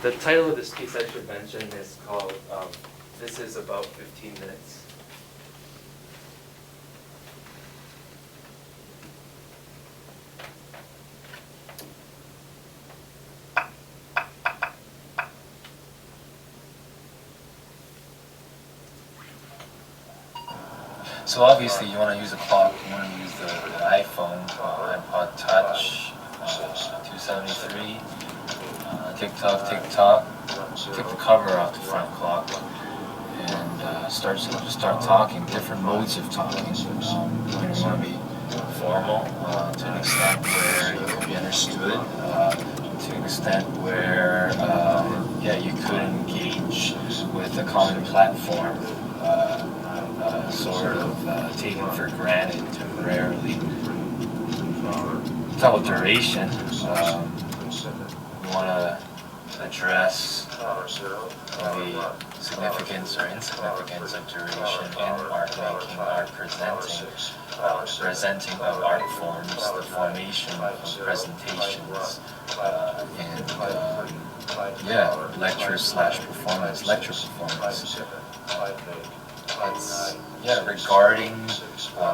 The title of this piece I should mention is called This is About 15 Minutes. So obviously you want to use a clock, you want to use the iPhone, iPod Touch, 273, TikTok, take the cover off the front clock, and start talking, different modes of talking. You want to be formal to an extent where you can be understood, to an extent where you could engage with a common platform. Sort of taken for granted temporarily. Talk about duration. We want to address the significance or insignificance of duration in art making, art presenting of art forms, the formation of presentations, and lecture/performance, lecture performance. Regarding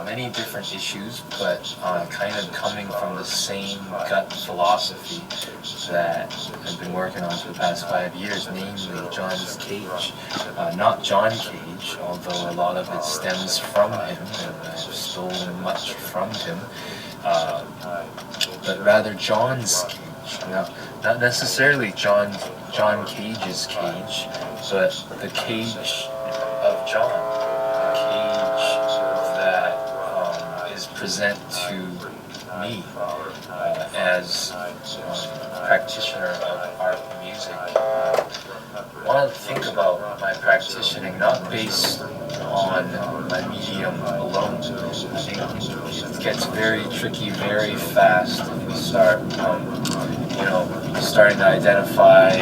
many different issues, but kind of coming from the same gut philosophy that I've been working on for the past 5 years, namely John's Cage. Not John Cage, although a lot of it stems from him, and I've stolen much from him, but rather John's Cage. Now, not necessarily John Cage's cage, but the cage of John. Present to me as a practitioner of art and music. I want to think about my practicing not based on my medium alone. I think it gets very tricky very fast if we start, starting to identify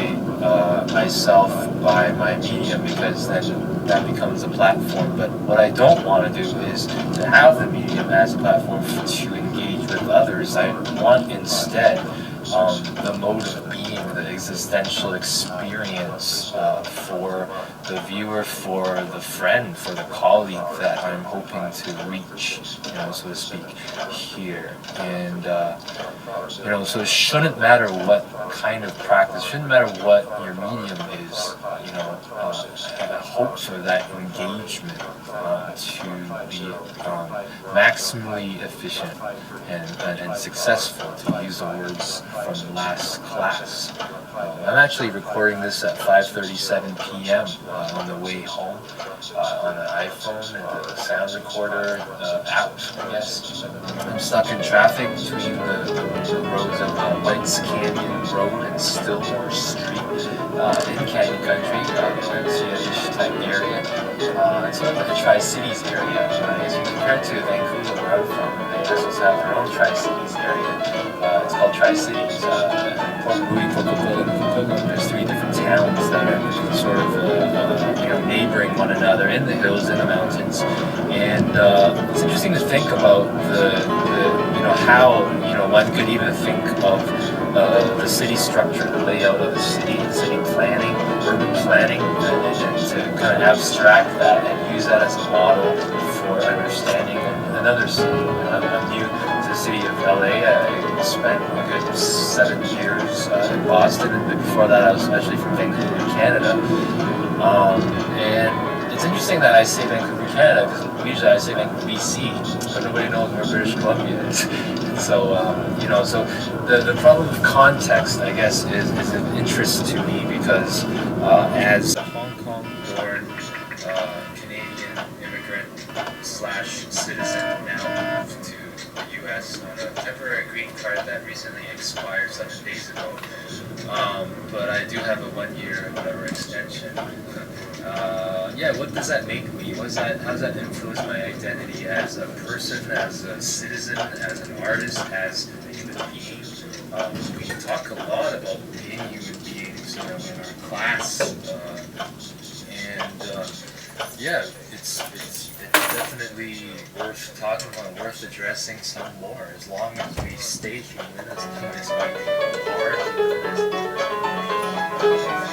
myself by my medium, because then that becomes a platform. But what I don't want to do is to have the medium as a platform to engage with others. I want instead the mode of being, the existential experience for the viewer, for the friend, for the colleague that I'm hoping to reach, so to speak, here. And so it shouldn't matter what kind of practice, shouldn't matter what your medium is, I hope for that engagement to be maximally efficient and successful, to use the words from last class. I'm actually recording this at 5:37 p.m. On the way home on an iPhone and the sound recorder app, I guess. I'm stuck in traffic between the roads of White's Canyon Road and Stillmore Street in Canyon Country, Valencia-ish type area. It's sort of like a Tri-Cities area. As you compare to Vancouver, where I'm from, they also have their own Tri-Cities area. It's called Tri-Cities. There's 3 different towns that are sort of neighboring one another in the hills, in the mountains, and it's interesting to think about how one could even think of the city structure, the layout of the city planning, urban planning, and to kind of abstract that and use that as a model for understanding another city. I'm new to the city of LA. I spent a good 7 years in Boston, and before that I was actually from Vancouver, Canada. And it's interesting that I say Vancouver, Canada, because usually I say Vancouver, BC, but nobody knows where British Columbia is. So, so the problem of context, I guess, is of interest to me, because as a Hong Kong-born Canadian immigrant / citizen, now moved to the U.S. on a temporary green card that recently expired 7 days ago. But I do have a 1-year whatever extension. What does that make me? How does that influence my identity as a person, as a citizen, as an artist, as a human being? We talk a lot about being human beings, in our class, it's definitely worth talking about, worth addressing some more, as long as we stay human, as long as we are human, as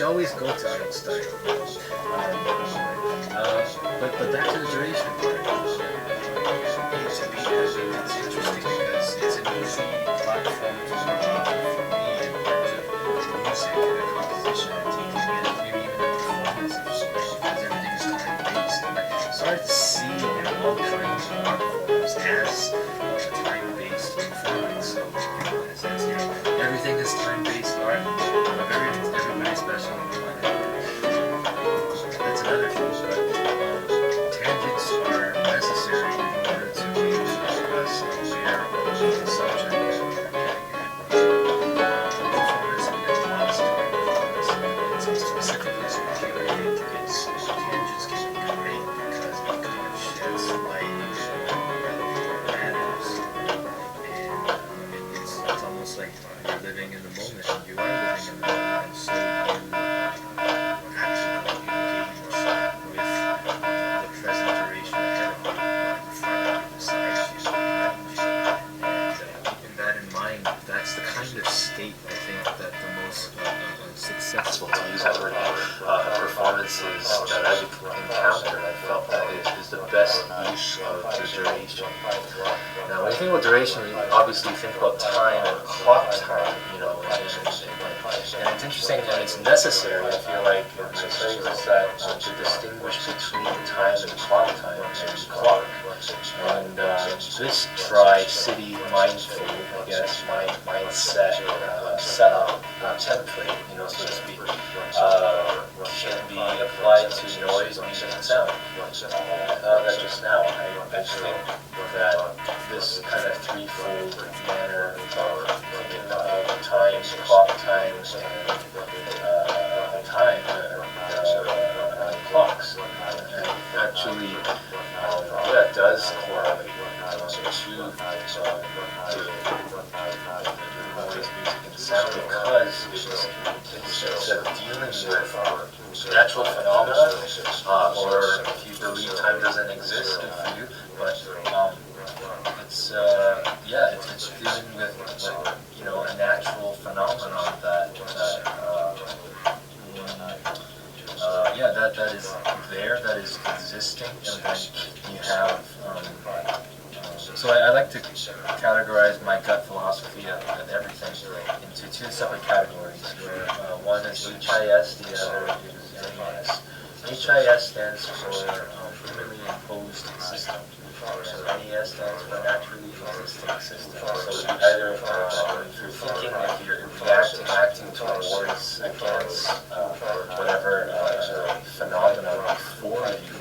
always go to Einstein. But back to the duration part. To me, it's interesting because it's an easy platform to work on for me in terms of music and the composition and taking it, maybe even the performance of songs, because everything is time-based. And I started to see all kinds of art forms as a time-based performance. So, in a sense, everything is time-based art. Everybody's special. That's another thing. But tangents are necessary in order to make us aware of the subject that we're getting at. Performance can get lost in performance. It's specifically superior. I think tangents can be great because it kind of sheds light on matters. And it's almost like you're living in the moment. You are living in the moment. And so you actually engage with the present duration ahead of you, in front of you, beside you, behind you. And keeping that in mind, that's the kind of state I think that the most successful, to use that word, performances that I've encountered, I felt that is the best use of the duration. Now, when you think about duration, you obviously think about time and clock time, and it's interesting and it's necessary, I feel like, in my studies is that to distinguish between time and clock time and clock. And this Tri-City mindful, I guess, mindset, setup, template, so to speak, can be applied to noise, music, and sound. That just now, I think that this kind of threefold manner of thinking about time, clock time, and time, clocks, actually, does correlate to noise, music, and sound because it's dealing with natural phenomena, or if you believe time doesn't exist, good for you, but it's dealing with a natural phenomenon that that is there, that is existing, and then you have. So I like to categorize my gut philosophy and everything into two separate categories, where one is HIS, the other is NES. HIS stands for humanly imposed system. So NES stands for naturally existing system. So either if you're thinking, if you're reacting, acting towards, against whatever phenomenon before you,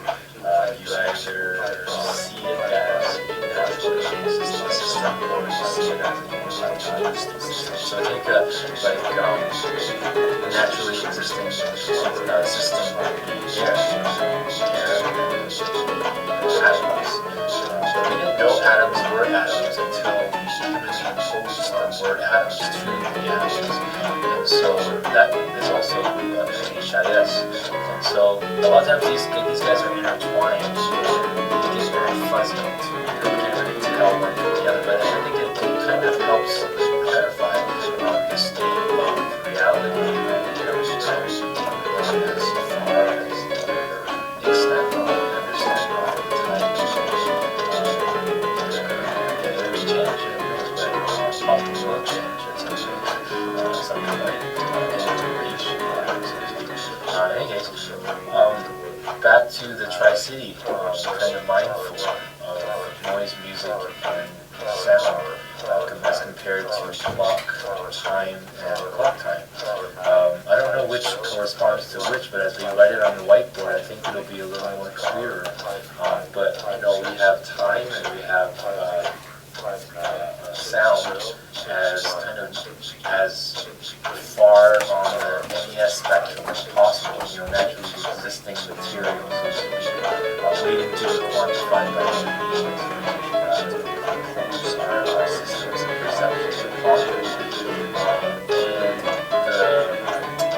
you either see it as a naturally existing system or you see it as a existing system. So I think a naturally existing system would be air, atoms. We didn't know atoms were atoms until we humanly imposed the word atoms to the atoms. And so that is also HIS. And so a lot of times these guys are intertwined. It gets very fuzzy to can't really tell one from the other, but I think it kind of helps clarify the state of reality as far as the extent of understanding of time. There's change, there's possible change, something like integration. In any case, back to the Tri-City, kind of mindful of noise, music, and sound as compared to clock time and clock time. I don't know which corresponds to which, but as we write it on the whiteboard, I think it'll be a little more clearer. But we have time and we have sound as kind of as far on the NES spectrum as possible, naturally existing material, so to speak, waiting to be quantified by human beings to compose our systems and perceptions of quality.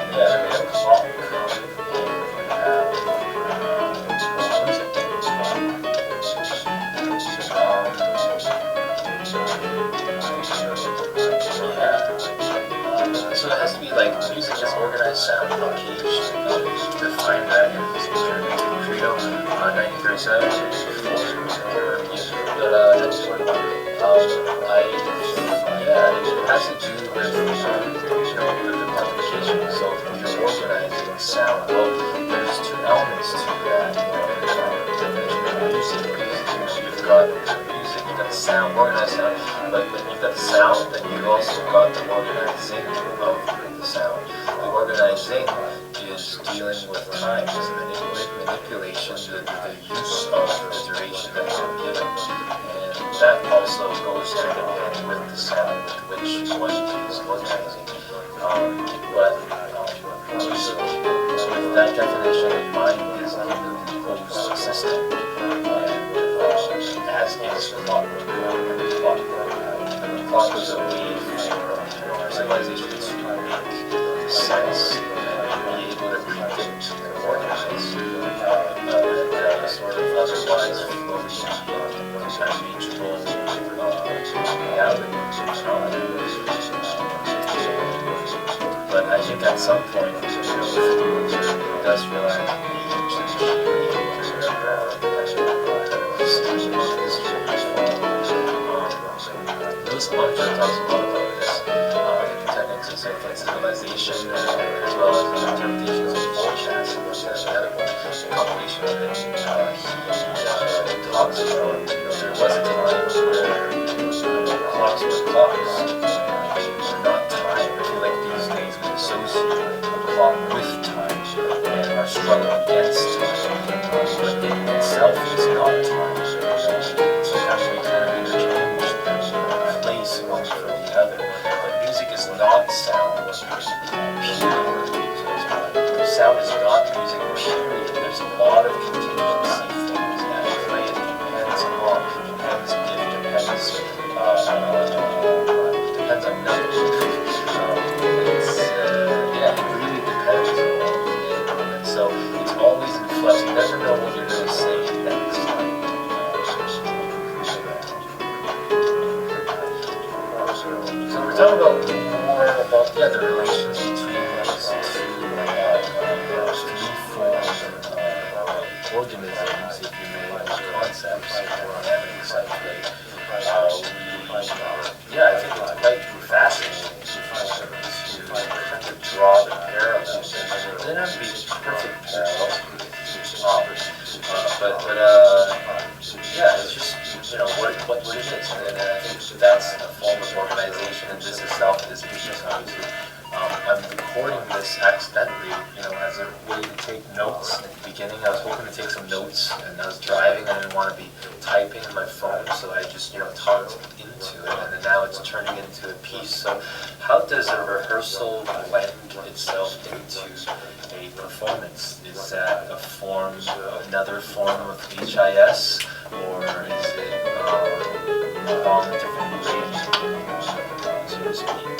We have clock, we have music. So it has to be like music is organized sound. Cage defined that in his Credo 1937. But it has to do with the quantification. So you're organizing sound. Well, there's two elements to that. Definition of music. You've got music, you've got the sound, organized sound, but you've got the sound, and you've also got the organizing of the sound. The organizing is dealing with time, is manipulation, the use of the duration that you're given, and that also goes hand in hand with the sound with which one is organizing. So with that definition, mind is an imposed system, and as is clock. Clock is a way for our civilization to make sense and be able to predict and organize sort of otherwise floating unreachable reality. But I think at some point, industrialized Mumford talks a lot about this, techniques of civilization, as well as the interpretations of forecasting, which is the other one, the compilation of it. He talks about, there was a time where clocks were clocks, were not time. I feel like these days we associate the clock with time, and are struggling against time, but it itself is not time. So how we kind of interchange place one for the other. But music is not sound, period. Sound is not music, period. There's a lot of contingency things that play. It depends on, depends on nothing. It really depends on. So it's always in flux. You never know what you're going to say next. So we're talking about more about the relations between these two three-formed organisms, if you may, concepts, dynamics, I think. I think it's quite fascinating to draw the parallels. They don't have to be perfect parallels, it's just what it is, and I think that's a form of organization, and this itself is because obviously I'm recording this accidentally, as a way to take notes. At the beginning, I was hoping to take some notes, and I was driving. I didn't want to be typing on my phone, so I just talked into it, and then now it's turning into a piece. So, how does a rehearsal blend itself into a performance? Is that a form, another form of HIS, or is it along a different way, so to speak,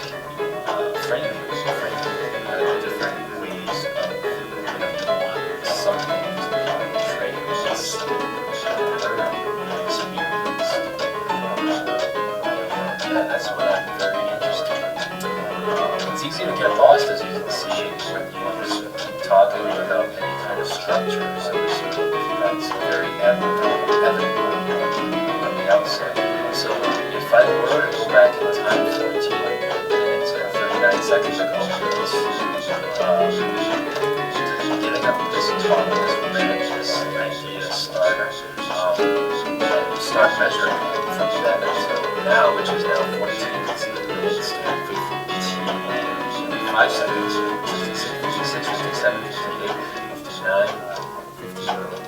framing different ways of something to portray this experience? That's what I'm very interested in. It's easy to get lost, as you can see, when you just keep talking without any kind of structure, so to speak. That's very evident on the outset. So if I were to go back in time 14 minutes and 39 seconds ago to the beginning of this talk, this minute, this idea starter, and start measuring from then until now, which is now 14 minutes and 55 seconds, 56, 57, 58, 59, 50.